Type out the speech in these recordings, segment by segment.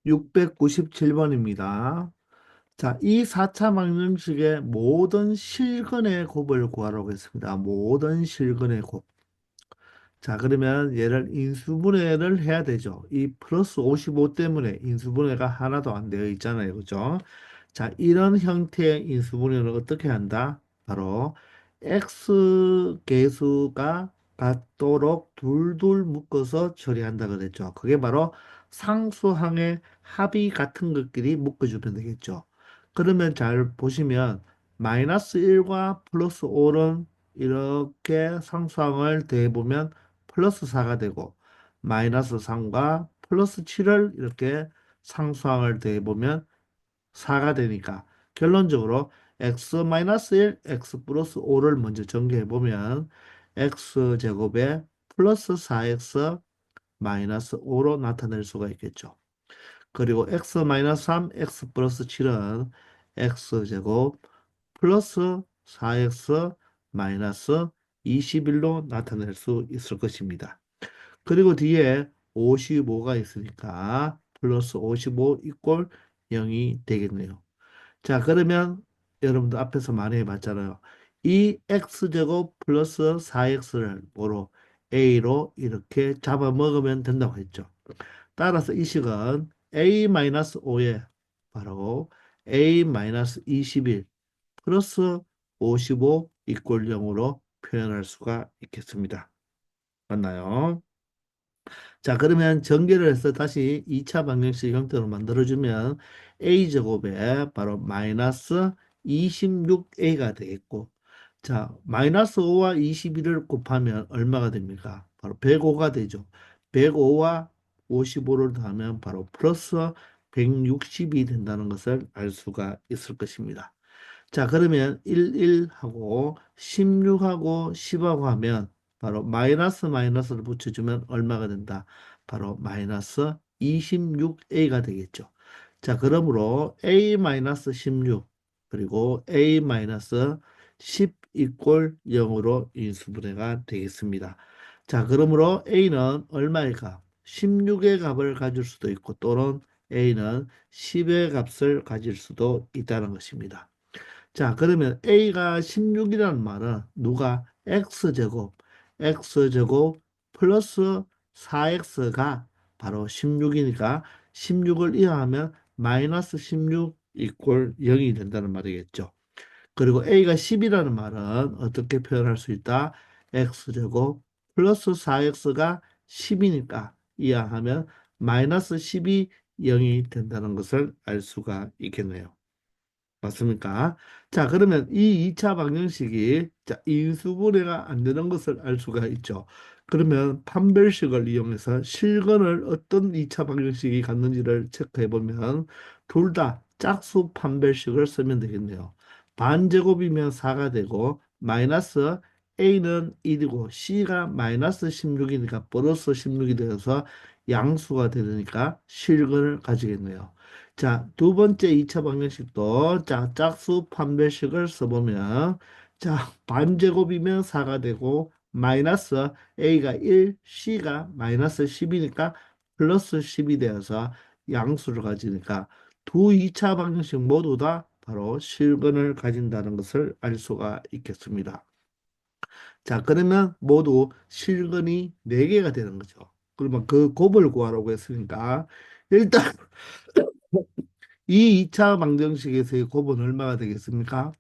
697번입니다. 자, 이 4차 방정식의 모든 실근의 곱을 구하라고 했습니다. 모든 실근의 곱. 자, 그러면 얘를 인수분해를 해야 되죠. 이 플러스 55 때문에 인수분해가 하나도 안 되어 있잖아요. 그죠? 자, 이런 형태의 인수분해를 어떻게 한다? 바로 x 계수가 같도록 둘둘 묶어서 처리한다 그랬죠. 그게 바로 상수항의 합이 같은 것끼리 묶어주면 되겠죠. 그러면 잘 보시면 마이너스 1과 플러스 5는 이렇게 상수항을 더해보면 플러스 4가 되고 마이너스 3과 플러스 7을 이렇게 상수항을 더해보면 4가 되니까 결론적으로 x-1, x 플러스 5를 먼저 전개해보면 x제곱에 플러스 4x 마이너스 5로 나타낼 수가 있겠죠. 그리고 x-3, x 플러스 7은 x제곱 플러스 4x 마이너스 21로 나타낼 수 있을 것입니다. 그리고 뒤에 55가 있으니까 플러스 55 이꼴 0이 되겠네요. 자, 그러면 여러분들 앞에서 많이 해봤잖아요. 이 x제곱 플러스 4x를 뭐로 a로 이렇게 잡아먹으면 된다고 했죠. 따라서 이 식은 a-5에 바로 a-21 플러스 55 이꼴 0으로 표현할 수가 있겠습니다. 맞나요? 자, 그러면 전개를 해서 다시 2차 방정식 형태로 만들어주면 a제곱에 바로 마이너스 26a가 되겠고, 자, 마이너스 5와 21을 곱하면 얼마가 됩니까? 바로 105가 되죠. 105와 55를 더하면 바로 플러스 160이 된다는 것을 알 수가 있을 것입니다. 자, 그러면 11하고 16하고 10하고 하면 바로 마이너스 마이너스를 붙여주면 얼마가 된다? 바로 마이너스 26a가 되겠죠. 자, 그러므로 a-16 그리고 a-10 이꼴 0으로 인수분해가 되겠습니다. 자, 그러므로 a는 얼마의 값? 16의 값을 가질 수도 있고 또는 a는 10의 값을 가질 수도 있다는 것입니다. 자, 그러면 A가 16이라는 말은 누가 X제곱 플러스 4X가 바로 16이니까 16을 이하하면 마이너스 16 이꼴 0이 된다는 말이겠죠. 그리고 A가 10이라는 말은 어떻게 표현할 수 있다? X제곱 플러스 4X가 10이니까 이하하면 마이너스 10이 0이 된다는 것을 알 수가 있겠네요. 맞습니까? 자, 그러면 이 2차 방정식이 자, 인수분해가 안 되는 것을 알 수가 있죠. 그러면 판별식을 이용해서 실근을 어떤 2차 방정식이 갖는지를 체크해 보면 둘 다 짝수 판별식을 쓰면 되겠네요. 반제곱이면 4가 되고 마이너스 A는 1이고 C가 마이너스 16이니까 플러스 16이 되어서 양수가 되니까 실근을 가지겠네요. 자, 두 번째 2차 방정식도 자, 짝수 판별식을 써보면 자, 반제곱이면 4가 되고 마이너스 a가 1, c가 마이너스 10이니까 플러스 10이 되어서 양수를 가지니까 두 2차 방정식 모두 다 바로 실근을 가진다는 것을 알 수가 있겠습니다. 자, 그러면 모두 실근이 4개가 되는 거죠. 그러면 그 곱을 구하라고 했으니까 일단 이 2차 방정식에서의 곱은 얼마가 되겠습니까?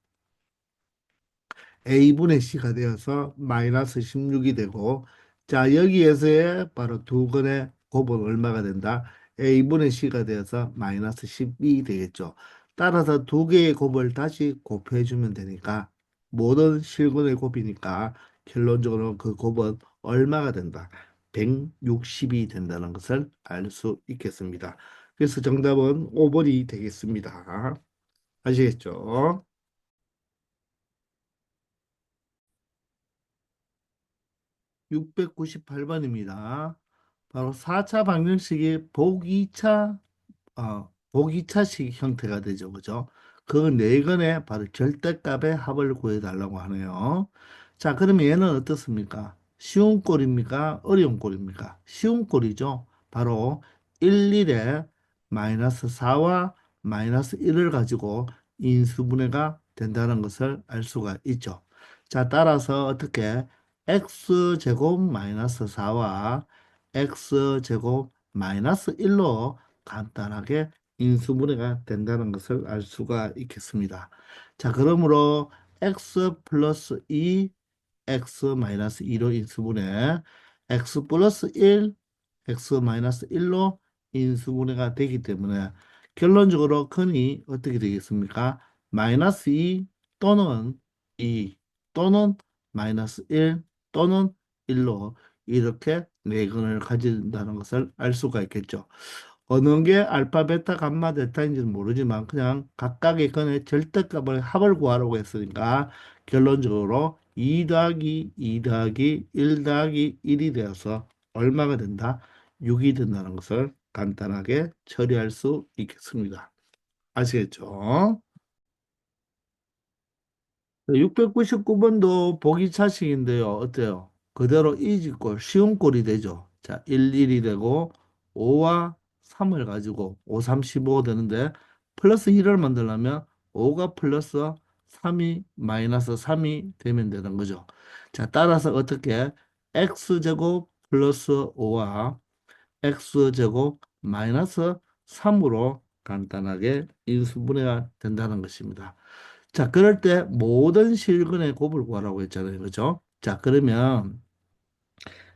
a분의 c가 되어서 마이너스 16이 되고 자 여기에서의 바로 두 건의 곱은 얼마가 된다? a분의 c가 되어서 마이너스 10이 되겠죠. 따라서 두 개의 곱을 다시 곱해주면 되니까 모든 실근의 곱이니까 결론적으로 그 곱은 얼마가 된다? 160이 된다는 것을 알 수 있겠습니다. 그래서 정답은 5번이 되겠습니다. 아시겠죠? 698번입니다. 바로 4차 방정식이 복이차식 형태가 되죠. 그죠? 그 네 건의 바로 절대값의 합을 구해달라고 하네요. 자, 그러면 얘는 어떻습니까? 쉬운 꼴입니까? 어려운 꼴입니까? 쉬운 꼴이죠. 바로 1, 1에 마이너스 4와 마이너스 1을 가지고 인수분해가 된다는 것을 알 수가 있죠. 자, 따라서 어떻게 x제곱 마이너스 4와 x제곱 마이너스 1로 간단하게 인수분해가 된다는 것을 알 수가 있겠습니다. 자, 그러므로 x 플러스 2, x 마이너스 2로 인수분해, x 플러스 1, x 마이너스 1로 인수분해가 되기 때문에 결론적으로 근이 어떻게 되겠습니까? 마이너스 2 또는 2 또는 마이너스 1 또는 1로 이렇게 네 근을 가진다는 것을 알 수가 있겠죠. 어느 게 알파, 베타, 감마, 데타인지는 모르지만 그냥 각각의 근의 절대값을 합을 구하라고 했으니까 결론적으로 2 더하기 2 더하기 1 더하기 1이 되어서 얼마가 된다? 6이 된다는 것을 간단하게 처리할 수 있겠습니다. 아시겠죠? 699번도 보기 차식인데요. 어때요? 그대로 이지꼴, 쉬운 꼴이 되죠. 자, 1, 1이 되고 5와 3을 가지고 5, 3, 15 되는데 플러스 1을 만들려면 5가 플러스 3이 마이너스 3이 되면 되는 거죠. 자, 따라서 어떻게 x제곱 플러스 5와 x제곱 마이너스 3으로 간단하게 인수분해가 된다는 것입니다. 자, 그럴 때 모든 실근의 곱을 구하라고 했잖아요. 그죠? 자, 그러면,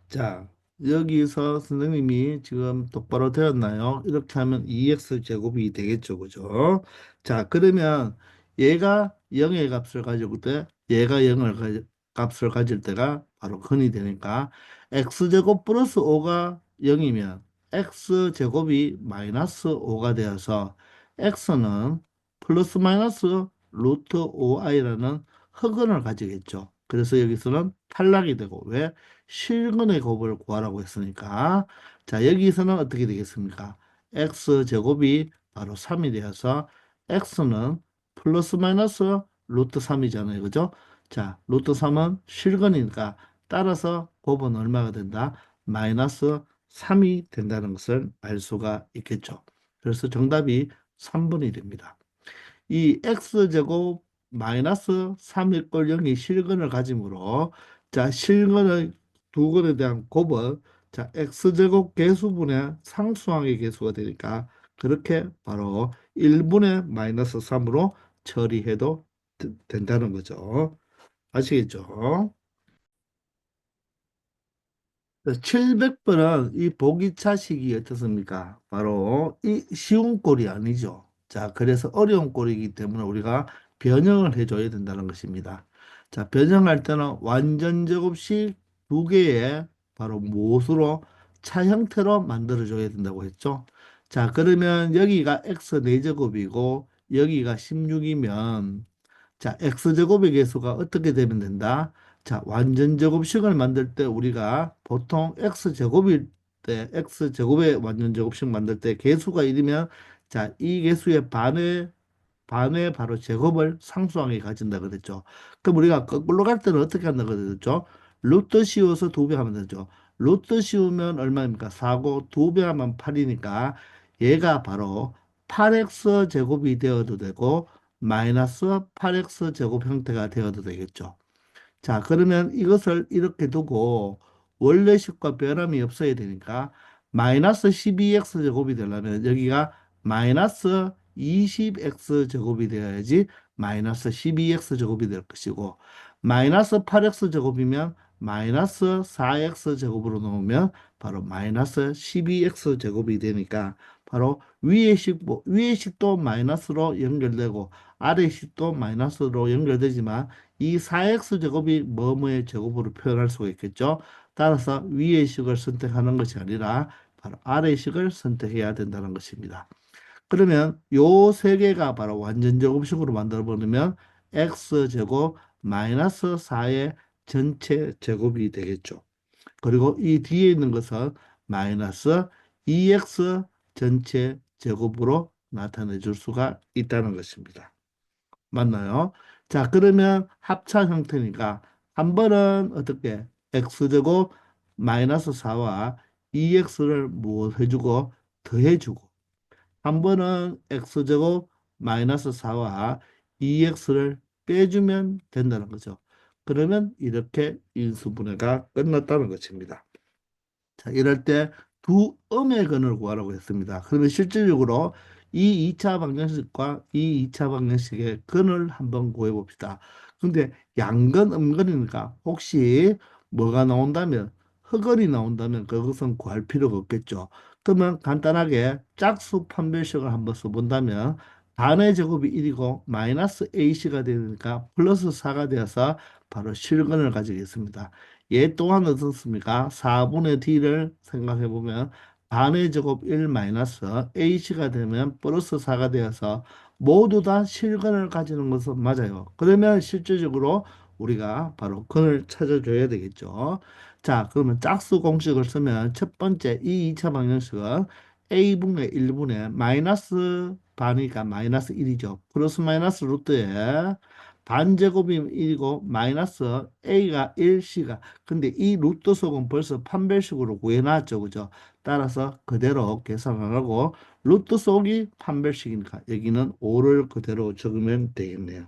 자, 여기서 선생님이 지금 똑바로 되었나요? 이렇게 하면 2x 제곱이 되겠죠. 그죠? 자, 그러면 얘가 0의 값을 가질 때, 얘가 0을 값을 가질 때가 바로 근이 되니까 x제곱 플러스 5가 0이면 x제곱이 마이너스 5가 되어서 x는 플러스 마이너스 루트 5i라는 흑은을 가지겠죠. 그래서 여기서는 탈락이 되고, 왜? 실근의 곱을 구하라고 했으니까. 자, 여기서는 어떻게 되겠습니까? x제곱이 바로 3이 되어서 x는 플러스 마이너스 루트 3이잖아요. 그죠? 자, 루트 3은 실근이니까 따라서 곱은 얼마가 된다? 마이너스 3이 된다는 것을 알 수가 있겠죠. 그래서 정답이 3번이 됩니다. 이 x제곱 마이너스 3일 꼴 0이 실근을 가지므로, 자, 실근의 두 근에 대한 곱은, 자, x제곱 개수분의 상수항의 개수가 되니까 그렇게 바로 1분의 마이너스 3으로 처리해도 된다는 거죠. 아시겠죠? 700번은 이 보기차식이 어떻습니까? 바로 이 쉬운 꼴이 아니죠. 자, 그래서 어려운 꼴이기 때문에 우리가 변형을 해줘야 된다는 것입니다. 자, 변형할 때는 완전 제곱식 두 개의 바로 못으로 차 형태로 만들어줘야 된다고 했죠. 자, 그러면 여기가 x 4제곱이고 여기가 16이면, 자, x제곱의 개수가 어떻게 되면 된다? 자, 완전 제곱식을 만들 때 우리가 보통 x제곱일 때, x제곱의 완전 제곱식 만들 때 개수가 1이면, 자, 이 개수의 반의 바로 제곱을 상수항에 가진다 그랬죠. 그럼 우리가 거꾸로 갈 때는 어떻게 한다 그랬죠? 루트 씌워서 두 배 하면 되죠. 루트 씌우면 얼마입니까? 4고 두 배 하면 8이니까 얘가 바로 8x 제곱이 되어도 되고 마이너스 8x 제곱 형태가 되어도 되겠죠. 자, 그러면 이것을 이렇게 두고 원래식과 변함이 없어야 되니까 마이너스 12x 제곱이 되려면 여기가 마이너스 20x 제곱이 되어야지 마이너스 12x 제곱이 될 것이고, 마이너스 8x 제곱이면 마이너스 4x 제곱으로 놓으면 바로 마이너스 12x 제곱이 되니까 바로 위의 식도 마이너스로 연결되고 아래 식도 마이너스로 연결되지만 이 4x 제곱이 뭐뭐의 제곱으로 표현할 수가 있겠죠. 따라서 위의 식을 선택하는 것이 아니라 바로 아래 식을 선택해야 된다는 것입니다. 그러면 요 세 개가 바로 완전 제곱식으로 만들어 버리면 x제곱 마이너스 4의 전체 제곱이 되겠죠. 그리고 이 뒤에 있는 것은 마이너스 2x 전체 제곱으로 나타내 줄 수가 있다는 것입니다. 맞나요? 자, 그러면 합차 형태니까 한 번은 어떻게 x제곱 마이너스 4와 2x를 뭐 해주고 더해주고, 한 번은 x제곱 마이너스 4와 2x를 빼주면 된다는 거죠. 그러면 이렇게 인수분해가 끝났다는 것입니다. 자, 이럴 때 두 음의 근을 구하라고 했습니다. 그러면 실질적으로 이 2차 방정식과 이 2차 방정식의 근을 한번 구해 봅시다. 근데 양근, 음근이니까 혹시 뭐가 나온다면, 흑언이 나온다면 그것은 구할 필요가 없겠죠. 그러면 간단하게 짝수 판별식을 한번 써본다면 반의 제곱이 1이고 마이너스 ac가 되니까 플러스 4가 되어서 바로 실근을 가지겠습니다. 얘 또한 어떻습니까? 4분의 d를 생각해 보면 반의 제곱 1 마이너스 h가 되면 플러스 4가 되어서 모두 다 실근을 가지는 것은 맞아요. 그러면 실질적으로 우리가 바로 근을 찾아줘야 되겠죠. 자, 그러면 짝수 공식을 쓰면 첫 번째 이 2차 방정식은 a분의 1분의 마이너스 반이니까 마이너스 1이죠. 플러스 마이너스 루트에 반제곱이 1이고 마이너스 a가 1, c가 근데 이 루트 속은 벌써 판별식으로 구해놨죠. 그죠? 따라서 그대로 계산을 하고 루트 속이 판별식이니까 여기는 5를 그대로 적으면 되겠네요.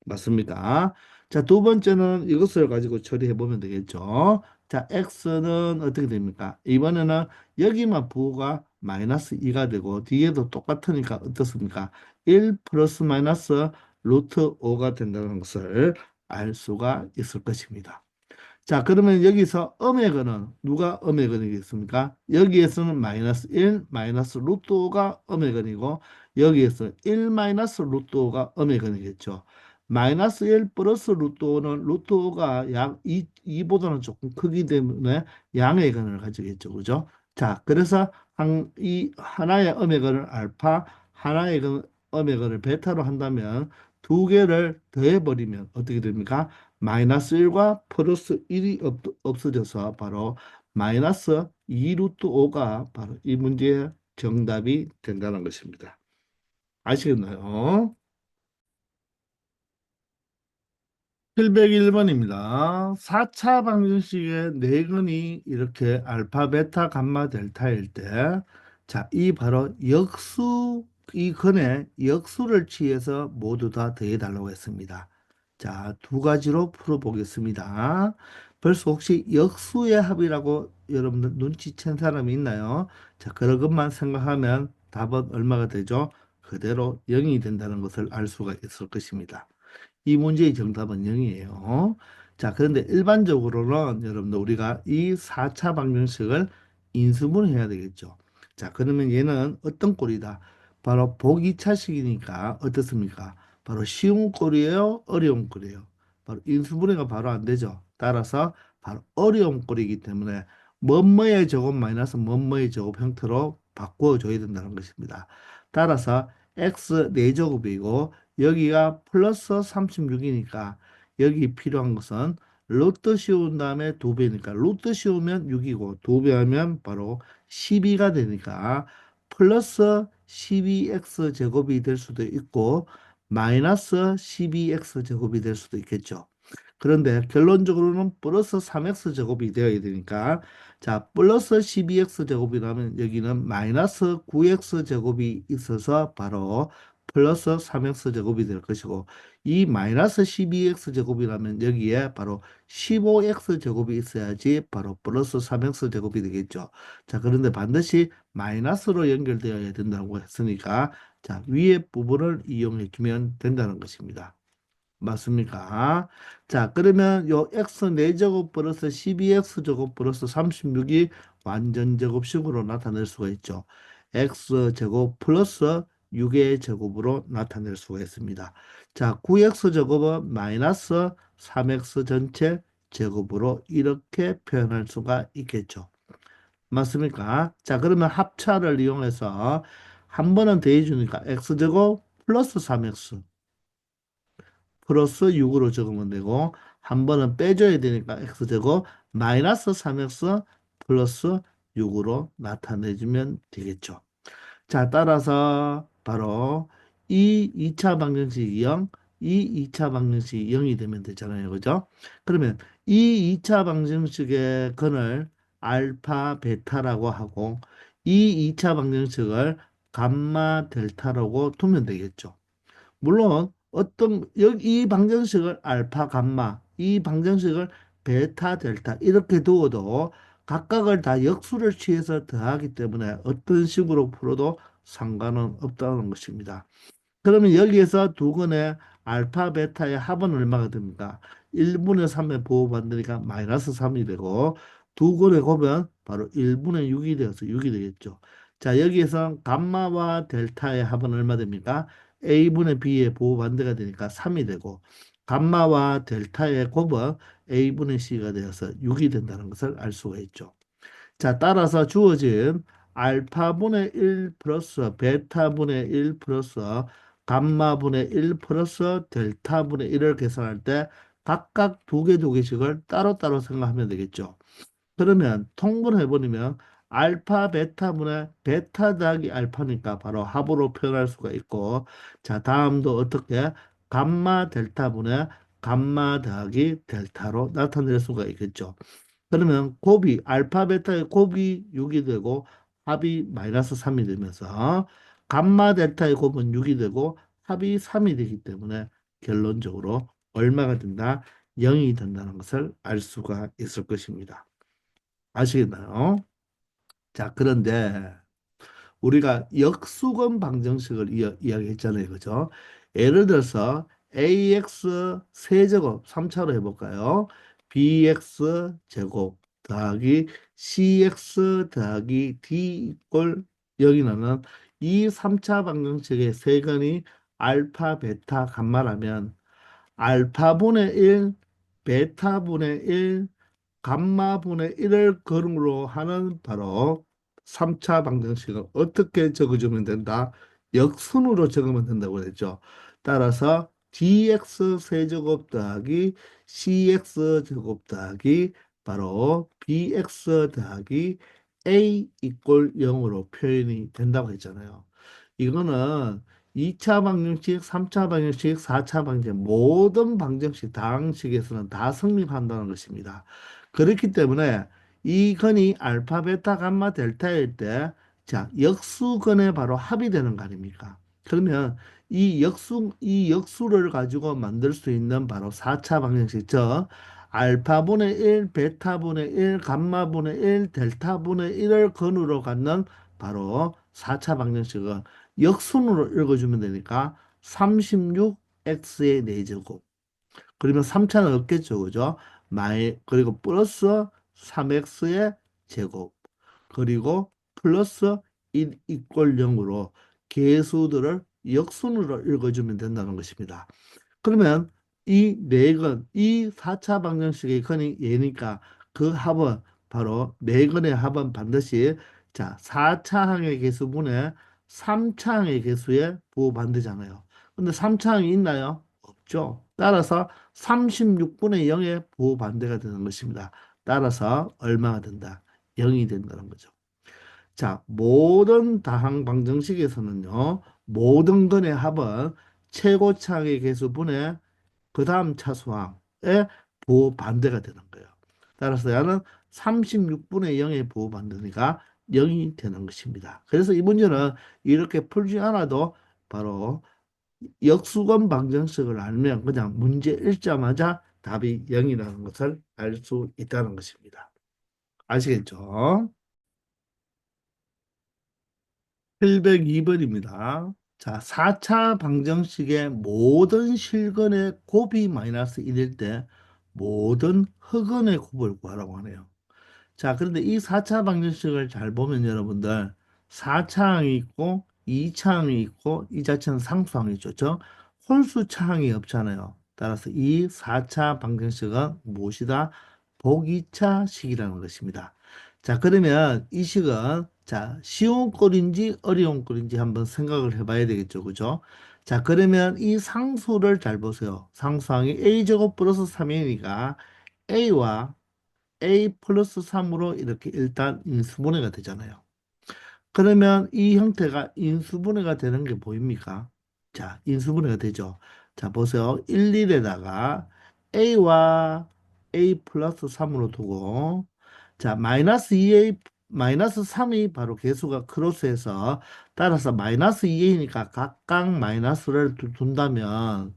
맞습니까? 자, 두 번째는 이것을 가지고 처리해 보면 되겠죠. 자, x는 어떻게 됩니까? 이번에는 여기만 부호가 마이너스 2가 되고 뒤에도 똑같으니까 어떻습니까? 1 플러스 마이너스 루트 5가 된다는 것을 알 수가 있을 것입니다. 자, 그러면 여기서 음의근은 누가 음의근이겠습니까? 여기에서는 마이너스 1, 마이너스 루트 5가 음의근이고 여기에서 1 마이너스 루트 5가 음의근이겠죠. 마이너스 1 플러스 루트 5는 루트 5가 약 2보다는 조금 크기 때문에 양의 근을 가지겠죠. 그죠? 자, 그래서 이 하나의 음의근을 알파, 하나의 음의근을 베타로 한다면 두 개를 더해버리면 어떻게 됩니까? 마이너스 1과 플러스 1이 없어져서 바로 마이너스 2 루트 5가 바로 이 문제의 정답이 된다는 것입니다. 아시겠나요? 701번입니다. 4차 방정식의 내근이 이렇게 알파, 베타, 감마, 델타일 때, 자, 이 바로 역수, 이 근의 역수를 취해서 모두 다 더해달라고 했습니다. 자, 두 가지로 풀어보겠습니다. 벌써 혹시 역수의 합이라고 여러분들 눈치챈 사람이 있나요? 자, 그런 것만 생각하면 답은 얼마가 되죠? 그대로 0이 된다는 것을 알 수가 있을 것입니다. 이 문제의 정답은 0이에요. 자, 그런데 일반적으로는 여러분들 우리가 이 4차 방정식을 인수분해해야 되겠죠. 자, 그러면 얘는 어떤 꼴이다? 바로 보기 차식이니까 어떻습니까? 바로 쉬운 꼴이에요? 어려운 꼴이에요? 바로 인수분해가 바로 안 되죠. 따라서 바로 어려운 꼴이기 때문에 뭐뭐의 제곱 마이너스 뭐뭐의 제곱 형태로 바꿔줘야 된다는 것입니다. 따라서 x 4제곱이고 여기가 플러스 36이니까 여기 필요한 것은 루트 씌운 다음에 2배니까 루트 씌우면 6이고 2배 하면 바로 12가 되니까 플러스 12x 제곱이 될 수도 있고 마이너스 12x 제곱이 될 수도 있겠죠. 그런데 결론적으로는 플러스 3x 제곱이 되어야 되니까 자 플러스 12x 제곱이라면 여기는 마이너스 9x 제곱이 있어서 바로 플러스 3x 제곱이 될 것이고 이 마이너스 12x 제곱이라면 여기에 바로 15x 제곱이 있어야지 바로 플러스 3x 제곱이 되겠죠. 자, 그런데 반드시 마이너스로 연결되어야 된다고 했으니까 자, 위에 부분을 이용해 주면 된다는 것입니다. 맞습니까? 자, 그러면 요 x 4제곱 플러스 12x 제곱 플러스 36이 완전 제곱식으로 나타낼 수가 있죠. x 제곱 플러스 6의 제곱으로 나타낼 수가 있습니다. 자, 9x 제곱은 마이너스 3x 전체 제곱으로 이렇게 표현할 수가 있겠죠. 맞습니까? 자, 그러면 합차를 이용해서 한 번은 더해주니까 x제곱 플러스 3x 플러스 6으로 적으면 되고 한 번은 빼줘야 되니까 x제곱 마이너스 3x 플러스 6으로 나타내주면 되겠죠. 자, 따라서 바로 이 2차 방정식이 0, 이 2차 방정식이 0이 되면 되잖아요. 그죠? 그러면 이 2차 방정식의 근을 알파, 베타라고 하고 이 2차 방정식을 감마 델타라고 두면 되겠죠. 물론 이 방정식을 알파 감마, 이 방정식을 베타 델타 이렇게 두어도 각각을 다 역수를 취해서 더하기 때문에 어떤 식으로 풀어도 상관은 없다는 것입니다. 그러면 여기에서 두 건의 알파, 베타의 합은 얼마가 됩니까? 1분의 3의 보호 반대니까 마이너스 3이 되고 두 건의 곱은 바로 1분의 6이 되어서 6이 되겠죠. 자, 여기에서 감마와 델타의 합은 얼마 됩니까? A분의 B의 보호 반대가 되니까 3이 되고 감마와 델타의 곱은 A분의 C가 되어서 6이 된다는 것을 알 수가 있죠. 자, 따라서 주어진 알파분의 1 플러스 베타분의 1 플러스 감마분의 1 플러스 델타분의 1을 계산할 때 각각 두 개씩을 따로따로 생각하면 되겠죠. 그러면 통분해버리면 알파 베타분의 베타 더하기 알파니까 바로 합으로 표현할 수가 있고, 자, 다음도 어떻게 감마 델타분의 감마 더하기 델타로 나타낼 수가 있겠죠. 그러면 곱이 알파 베타의 곱이 6이 되고 합이 마이너스 3이 되면서 감마 델타의 곱은 6이 되고 합이 3이 되기 때문에 결론적으로 얼마가 된다? 0이 된다는 것을 알 수가 있을 것입니다. 아시겠나요? 자, 그런데 우리가 역수건 방정식을 이야기했잖아요. 그죠? 예를 들어서 ax 세제곱 3차로 해볼까요? bx 제곱 더하기 cx 더하기 d 이꼴 여기 나는 이 3차 방정식의 세건이 알파, 베타, 감마라면 알파분의 1, 베타분의 1, 감마분의 1을 근으로 하는 바로 3차 방정식을 어떻게 적어주면 된다? 역순으로 적으면 된다고 그랬죠. 따라서 dx 세제곱 더하기 cx 제곱 더하기 바로 bx 더하기 a 이꼴 0으로 표현이 된다고 했잖아요. 이거는 2차 방정식, 3차 방정식, 4차 방정식 모든 방정식, 다항식에서는 다 성립한다는 것입니다. 그렇기 때문에 이 건이 알파, 베타, 감마, 델타일 때, 자, 역수건에 바로 합이 되는 거 아닙니까? 그러면 이 역수를 가지고 만들 수 있는 바로 4차 방정식, 즉, 알파분의 1, 베타분의 1, 감마분의 1, 델타분의 1을 근으로 갖는 바로 4차 방정식은 역순으로 읽어주면 되니까 36x의 4제곱. 그러면 3차는 없겠죠. 그죠? 그리고 플러스 3x의 제곱. 그리고 플러스 1 이꼴 0으로 계수들을 역순으로 읽어주면 된다는 것입니다. 그러면 이 네 건, 이 4차 방정식의 건이 얘니까 그 합은 바로 네 건의 합은 반드시 자, 4차항의 개수분의 3차항의 개수에 부호반대잖아요. 근데 3차항이 있나요? 없죠. 따라서 36분의 0의 부호반대가 되는 것입니다. 따라서 얼마가 된다? 0이 된다는 거죠. 자, 모든 다항 방정식에서는요, 모든 건의 합은 최고차항의 개수분의 그 다음 차수항의 부호 반대가 되는 거예요. 따라서 야는 36분의 0의 부호 반대니까 0이 되는 것입니다. 그래서 이 문제는 이렇게 풀지 않아도 바로 역수건 방정식을 알면 그냥 문제 읽자마자 답이 0이라는 것을 알 수 있다는 것입니다. 아시겠죠? 702번입니다. 자, 4차 방정식의 모든 실근의 곱이 마이너스 1일 때 모든 흑은의 곱을 구하라고 하네요. 자, 그런데 이 4차 방정식을 잘 보면 여러분들 4차항이 있고 2차항이 있고 이 자체는 상수항이 있죠. 즉 홀수차항이 없잖아요. 따라서 이 4차 방정식은 무엇이다? 보기차식이라는 것입니다. 자, 그러면 이 식은 자, 쉬운 꼴인지 어려운 꼴인지 한번 생각을 해봐야 되겠죠. 그죠? 자, 그러면 이 상수를 잘 보세요. 상수항이 a제곱 플러스 3이니까 a와 a 플러스 3으로 이렇게 일단 인수분해가 되잖아요. 그러면 이 형태가 인수분해가 되는 게 보입니까? 자, 인수분해가 되죠. 자, 보세요. 1, 1에다가 a와 a 플러스 3으로 두고 자, 마이너스 2a 마이너스 3이 바로 개수가 크로스해서 따라서 마이너스 2a니까 각각 마이너스를 둔다면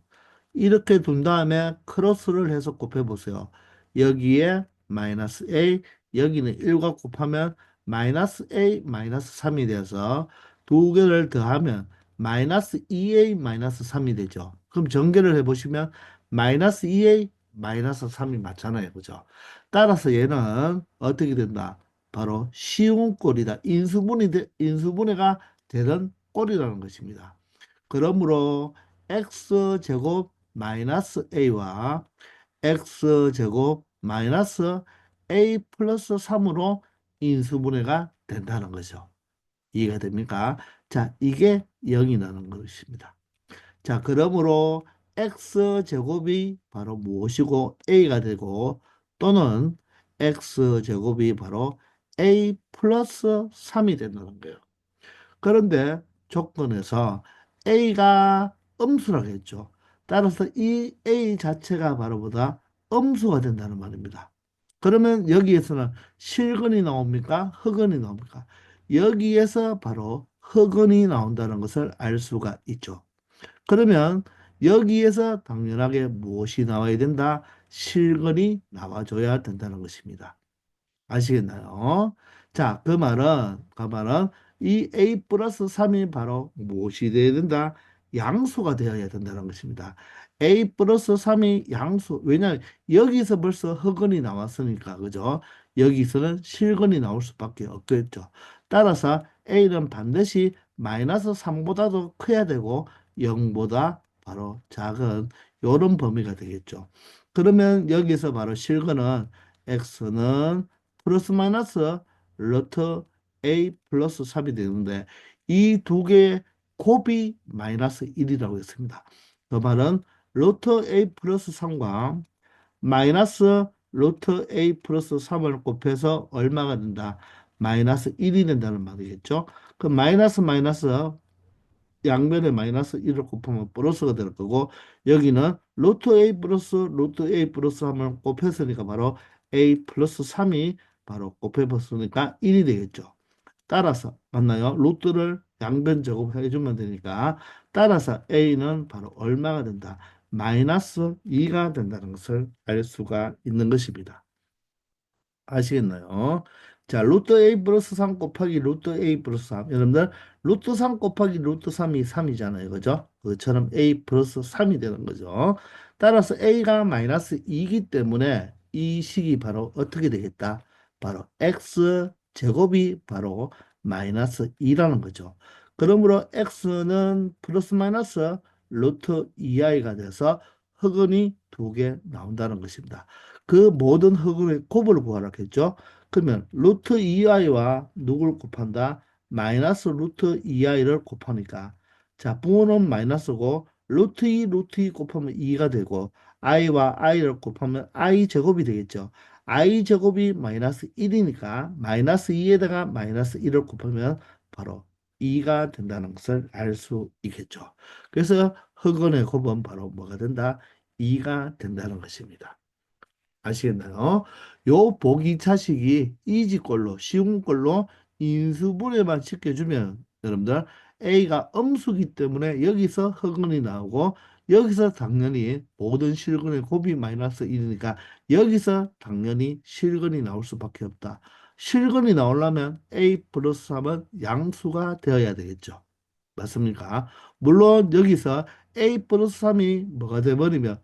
이렇게 둔 다음에 크로스를 해서 곱해보세요. 여기에 마이너스 a, 여기는 1과 곱하면 마이너스 a 마이너스 3이 되어서 두 개를 더하면 마이너스 2a 마이너스 3이 되죠. 그럼 전개를 해보시면 마이너스 2a 마이너스 3이 맞잖아요. 그죠? 따라서 얘는 어떻게 된다? 바로 쉬운 꼴이다. 인수분해가 되는 꼴이라는 것입니다. 그러므로 x제곱 마이너스 a와 x제곱 마이너스 a 플러스 3으로 인수분해가 된다는 거죠. 이해가 됩니까? 자, 이게 0이 나는 것입니다. 자, 그러므로 x제곱이 바로 무엇이고 a가 되고 또는 x제곱이 바로 a 플러스 3이 된다는 거예요. 그런데 조건에서 A가 음수라고 했죠. 따라서 이 A 자체가 바로 보다 음수가 된다는 말입니다. 그러면 여기에서는 실근이 나옵니까? 흑근이 나옵니까? 여기에서 바로 흑근이 나온다는 것을 알 수가 있죠. 그러면 여기에서 당연하게 무엇이 나와야 된다? 실근이 나와줘야 된다는 것입니다. 아시겠나요? 자, 그 말은 이 a 플러스 3이 바로 무엇이 되어야 된다? 양수가 되어야 된다는 것입니다. a 플러스 3이 양수. 왜냐하면 여기서 벌써 흑은이 나왔으니까, 그죠? 여기서는 실근이 나올 수밖에 없겠죠. 따라서 a는 반드시 마이너스 3보다도 커야 되고 0보다 바로 작은 요런 범위가 되겠죠. 그러면 여기서 바로 실근은 x는 플러스 마이너스 루트 a 플러스 3이 되는데 이 두 개의 곱이 마이너스 1이라고 했습니다. 그 말은 루트 a 플러스 3과 마이너스 루트 a 플러스 3을 곱해서 얼마가 된다? 마이너스 1이 된다는 말이겠죠. 그 마이너스 마이너스 양변에 마이너스 1을 곱하면 플러스가 될 거고 여기는 루트 a 플러스 루트 a 플러스 3을 곱했으니까 바로 a 플러스 3이 바로 곱해봤으니까 1이 되겠죠. 따라서 맞나요? 루트를 양변 제곱해 주면 되니까 따라서 a는 바로 얼마가 된다? 마이너스 2가 된다는 것을 알 수가 있는 것입니다. 아시겠나요? 자, 루트 a 플러스 3 곱하기 루트 a 플러스 3. 여러분들, 루트 3 곱하기 루트 3이 3이잖아요. 그죠? 그처럼 a 플러스 3이 되는 거죠. 따라서 a가 마이너스 2이기 때문에 이 식이 바로 어떻게 되겠다? 바로 x 제곱이 바로 마이너스 2라는 거죠. 그러므로 x는 플러스 마이너스 루트 2i가 돼서 흑은이 두 개 나온다는 것입니다. 그 모든 흑을 곱을 구하라 했죠. 그러면 루트 2i와 누굴 곱한다? 마이너스 루트 2i를 곱하니까 자 부호는 마이너스고 루트 2 곱하면 2가 되고 i와 i를 곱하면 i 제곱이 되겠죠. i 제곱이 마이너스 1이니까 마이너스 2에다가 마이너스 1을 곱하면 바로 2가 된다는 것을 알 수 있겠죠. 그래서 흑원의 곱은 바로 뭐가 된다? 2가 된다는 것입니다. 아시겠나요? 요 보기 차식이 이지꼴로 쉬운 걸로 인수분해만 시켜주면 여러분들 A가 음수기 때문에 여기서 흑은이 나오고 여기서 당연히 모든 실근의 곱이 마이너스 1이니까 여기서 당연히 실근이 나올 수밖에 없다. 실근이 나오려면 A 플러스 3은 양수가 되어야 되겠죠. 맞습니까? 물론 여기서 A 플러스 3이 뭐가 돼버리면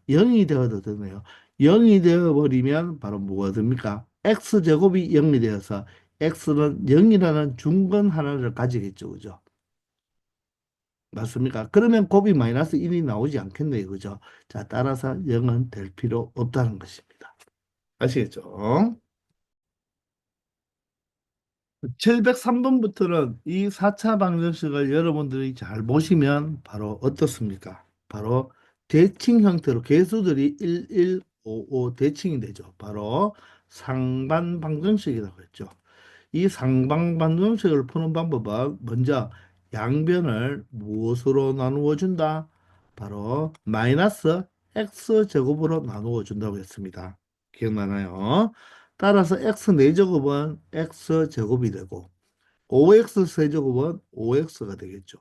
0이 되어도 되네요. 0이 되어버리면 바로 뭐가 됩니까? x제곱이 0이 되어서 x는 0이라는 중건 하나를 가지겠죠. 그죠? 맞습니까? 그러면 곱이 마이너스 1이 나오지 않겠네요. 그죠? 자, 따라서 0은 될 필요 없다는 것입니다. 아시겠죠? 703번부터는 이 4차 방정식을 여러분들이 잘 보시면 바로 어떻습니까? 바로 대칭 형태로 개수들이 1, 1, 5, 5 대칭이 되죠. 바로 상반 방정식이라고 했죠. 이 상반 방정식을 푸는 방법은 먼저 양변을 무엇으로 나누어 준다? 바로 마이너스 x 제곱으로 나누어 준다고 했습니다. 기억나나요? 따라서 x 4제곱은 x 제곱이 되고 5x 세제곱은 5x가 되겠죠.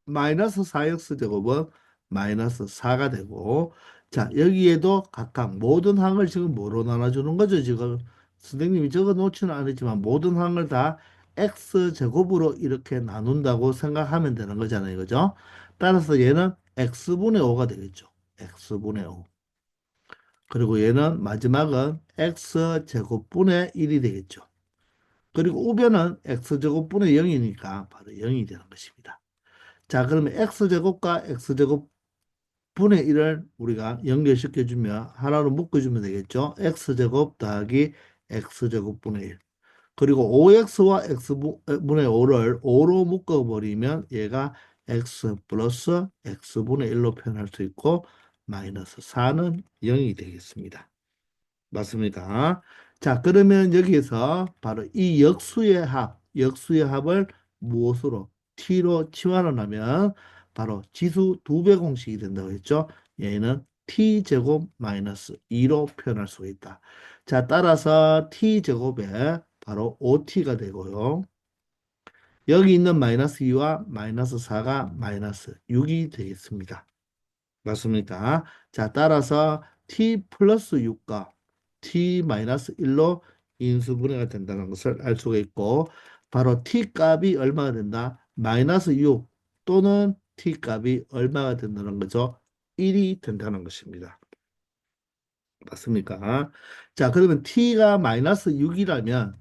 마이너스 4x 제곱은 마이너스 4가 되고 자 여기에도 각각 모든 항을 지금 뭐로 나눠주는 거죠? 지금 선생님이 적어 놓지는 않았지만 모든 항을 다 x 제곱으로 이렇게 나눈다고 생각하면 되는 거잖아요. 그죠? 따라서 얘는 x분의 5가 되겠죠. x분의 5. 그리고 얘는 마지막은 x 제곱분의 1이 되겠죠. 그리고 우변은 x제곱분의 0이니까 바로 0이 되는 것입니다. 자, 그러면 x제곱과 x제곱 분의 1을 우리가 연결시켜주면 하나로 묶어주면 되겠죠. x제곱 더하기 x제곱 분의 1. 그리고 5x와 x분의 5를 5로 묶어버리면 얘가 x 플러스 x분의 1로 표현할 수 있고 마이너스 4는 0이 되겠습니다. 맞습니까? 자, 그러면 여기에서 바로 이 역수의 합을 무엇으로? t로 치환을 하면 바로 지수 2배 공식이 된다고 했죠. 얘는 t제곱 마이너스 2로 표현할 수가 있다. 자, 따라서 t제곱에 바로 5t가 되고요. 여기 있는 마이너스 2와 마이너스 4가 마이너스 6이 되겠습니다. 맞습니까? 자, 따라서 t 플러스 6과 t 마이너스 1로 인수분해가 된다는 것을 알 수가 있고 바로 t 값이 얼마가 된다? 마이너스 6 또는 t 값이 얼마가 된다는 거죠? 1이 된다는 것입니다. 맞습니까? 자, 그러면 t가 마이너스 6이라면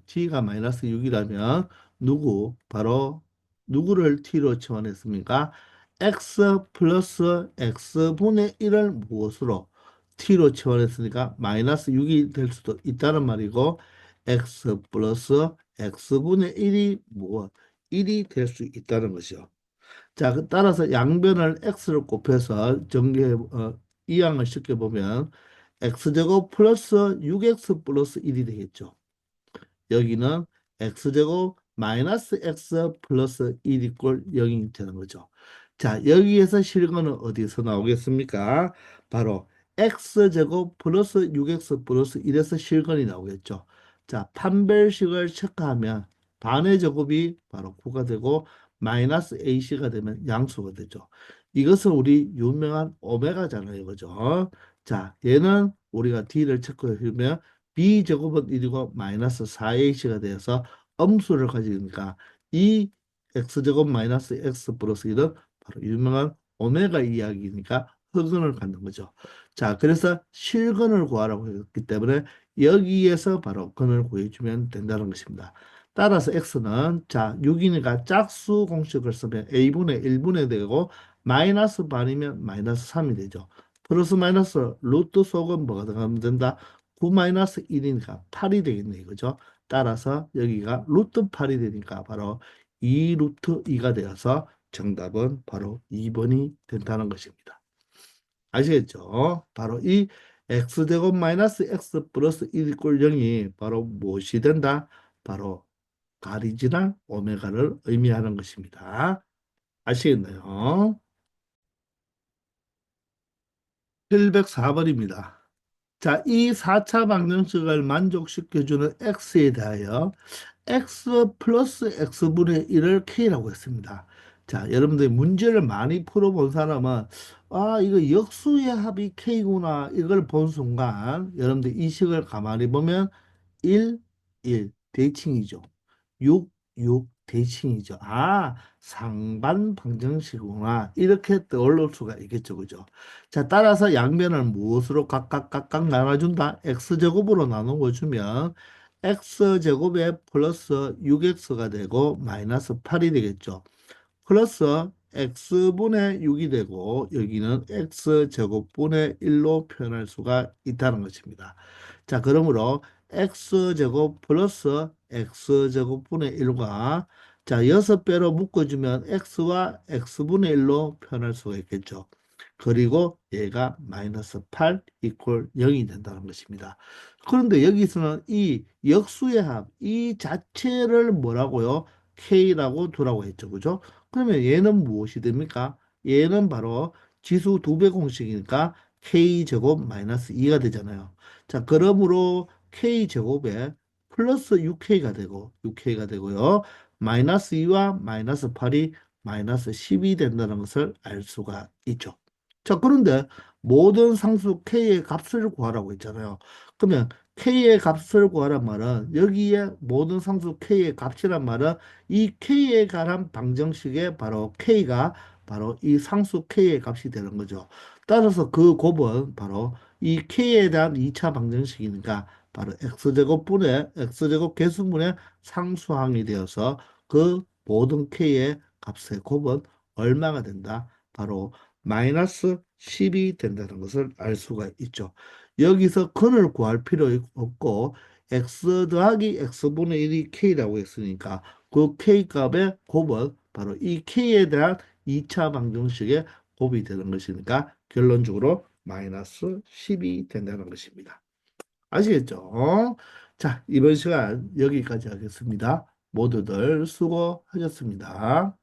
바로 누구를 t로 치환했습니까? x 플러스 x분의 1을 무엇으로 t로 치환했으니까 마이너스 6이 될 수도 있다는 말이고 x 플러스 x분의 1이 무엇? 1이 될 수 있다는 것이요. 자, 따라서 양변을 x를 곱해서 이항을 시켜보면 x제곱 플러스 6x 플러스 1이 되겠죠. 여기는 x제곱 마이너스 x 플러스 1 이꼴 0이 되는 거죠. 자, 여기에서 실근은 어디서 나오겠습니까? 바로 x제곱 플러스 6x 플러스 1에서 실근이 나오겠죠. 자, 판별식을 체크하면 반의 제곱이 바로 9가 되고 마이너스 ac가 되면 양수가 되죠. 이것은 우리 유명한 오메가잖아요. 그죠? 자, 얘는 우리가 d를 체크해보면 b제곱은 1이고 마이너스 4ac가 되어서 음수를 가지니까 이 x제곱 마이너스 x 플러스 1은 바로 유명한 오메가 이야기니까 흑은을 갖는 거죠. 자, 그래서 실근을 구하라고 했기 때문에 여기에서 바로 근을 구해주면 된다는 것입니다. 따라서 x는 자 6이니까 짝수 공식을 쓰면 a분의 1분의 되고 마이너스 반이면 마이너스 3이 되죠. 플러스 마이너스 루트 속은 뭐가 들어가면 된다? 9 마이너스 1이니까 8이 되겠네 이거죠. 따라서 여기가 루트 8이 되니까 바로 2 루트 2가 되어서 정답은 바로 2번이 된다는 것입니다. 아시겠죠? 바로 이 x제곱 마이너스 x 플러스 1 이꼴 0이 바로 무엇이 된다? 바로 가리지나 오메가를 의미하는 것입니다. 아시겠나요? 704번입니다. 자, 이 4차 방정식을 만족시켜주는 x에 대하여 x 플러스 x분의 1을 k라고 했습니다. 자, 여러분들 문제를 많이 풀어본 사람은 아, 이거 역수의 합이 k구나 이걸 본 순간 여러분들 이 식을 가만히 보면 1, 1 대칭이죠. 6, 6 대칭이죠. 아, 상반 방정식이구나. 이렇게 떠올릴 수가 있겠죠. 그죠? 자, 따라서 양변을 무엇으로 각각 나눠준다? x제곱으로 나누어 주면 x제곱에 플러스 6x가 되고 마이너스 8이 되겠죠. 플러스 x분의 6이 되고 여기는 x제곱분의 1로 표현할 수가 있다는 것입니다. 자, 그러므로 x제곱 플러스 x제곱분의 1과 자, 6배로 묶어주면 x와 x분의 1로 표현할 수가 있겠죠. 그리고 얘가 마이너스 8 이퀄 0이 된다는 것입니다. 그런데 여기서는 이 역수의 합, 이 자체를 뭐라고요? K라고 두라고 했죠. 그죠? 그러면 얘는 무엇이 됩니까? 얘는 바로 지수 2배 공식이니까 k제곱 마이너스 2가 되잖아요. 자, 그러므로 k제곱에 플러스 6k가 되고 6k가 되고요. 마이너스 2와 마이너스 8이 마이너스 10이 된다는 것을 알 수가 있죠. 자, 그런데 모든 상수 k의 값을 구하라고 했잖아요. 그러면 k의 값을 구하란 말은 여기에 모든 상수 k의 값이란 말은 이 k에 관한 방정식에 바로 k가 바로 이 상수 k의 값이 되는 거죠. 따라서 그 곱은 바로 이 k에 대한 2차 방정식이니까 바로 x제곱분의 x제곱 계수분의 상수항이 되어서 그 모든 k의 값의 곱은 얼마가 된다? 바로 마이너스 10이 된다는 것을 알 수가 있죠. 여기서 근을 구할 필요 없고 x 더하기 x분의 1이 k라고 했으니까 그 k 값의 곱은 바로 이 k에 대한 2차 방정식의 곱이 되는 것이니까 결론적으로 마이너스 10이 된다는 것입니다. 아시겠죠? 자, 이번 시간 여기까지 하겠습니다. 모두들 수고하셨습니다.